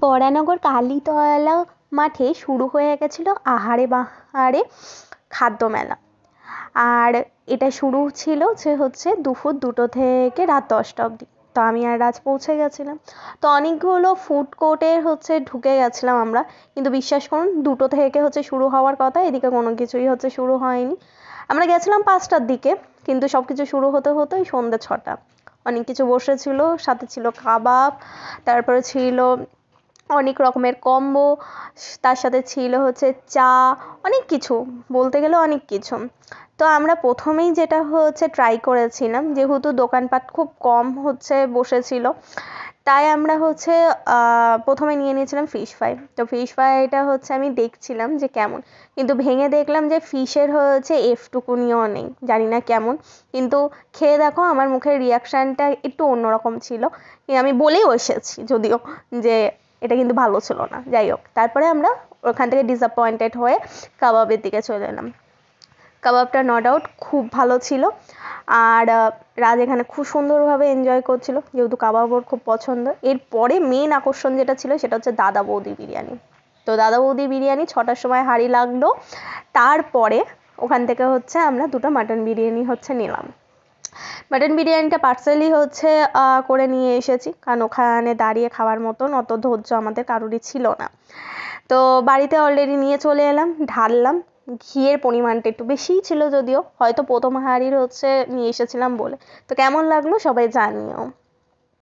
বরানগর কালীতলা মাঠে শুরু হয়ে গেছিলো আহারে বাহারে খাদ্য মেলা। আর এটা শুরু ছিল যে হচ্ছে দুপুর 2টো থেকে রাত 10টা অবধি। তো আমি আর রাজ পৌঁছে গেছিলাম। তো অনেকগুলো ফুড কোর্টে হচ্ছে ঢুকে গেছিলাম আমরা, কিন্তু বিশ্বাস করুন 2টো থেকে হচ্ছে শুরু হওয়ার কথা, এদিকে কোনো কিছুই হচ্ছে শুরু হয়নি। আমরা গেছিলাম 5টার দিকে, কিন্তু সব কিছু শুরু হতে হতেই সন্ধ্যে 6টা। অনেক কিছু বসেছিল, সাথে ছিল কাবাব, তারপরে ছিল অনেক রকমের কম্বো, তার সাথে ছিল হচ্ছে চা, অনেক কিছু, বলতে গেলে অনেক কিছু। তো আমরা প্রথমেই যেটা হচ্ছে ট্রাই করেছিলাম, যেহেতু দোকানপাট খুব কম হচ্ছে বসেছিল, তাই আমরা হচ্ছে প্রথমে নিয়ে নিয়েছিলাম ফিশ ফ্রাই। তো ফিশ ফ্রাইটা হচ্ছে আমি দেখছিলাম যে কেমন, কিন্তু ভেঙে দেখলাম যে ফিশের হচ্ছে এফটুকুনিও নেই, জানি না কেমন। কিন্তু খেয়ে দেখো, আমার মুখের রিয়াকশানটা একটু অন্যরকম ছিল। আমি বলেও এসেছি যদিও যে এটা কিন্তু ভালো ছিল না। যাই হোক, তারপরে আমরা ওখান থেকে ডিসঅ্যাপয়েন্টেড হয়ে কাবাবের দিকে চলে এলাম। কাবাবটা নো ডাউট খুব ভালো ছিল। আর রাজ এখানে খুব সুন্দরভাবে এনজয় করছিল, যেহেতু কাবাব ওর খুব পছন্দ। এরপরে মেন আকর্ষণ যেটা ছিল সেটা হচ্ছে দাদা বৌদি বিরিয়ানি। তো দাদা বৌদি বিরিয়ানি 6টার সময় হাঁড়ি লাগলো। তারপরে ওখান থেকে হচ্ছে আমরা 2টো মাটন বিরিয়ানি হচ্ছে নিলাম। মাটন বিরিয়ানিটা পার্সেলি হচ্ছে করে নিয়ে এসেছি, কারণ ওখানে দাঁড়িয়ে খাওয়ার মতন অত ধৈর্য আমাদের কারোরই ছিল না। তো বাড়িতে অলরেডি নিয়ে চলে এলাম, ঢাললাম। ঘিয়ের পরিমাণটা একটু বেশিই ছিল, যদিও হয়তো প্রথম হাঁড়ির হচ্ছে নিয়ে এসেছিলাম বলে। তো কেমন লাগলো সবাই জানিও।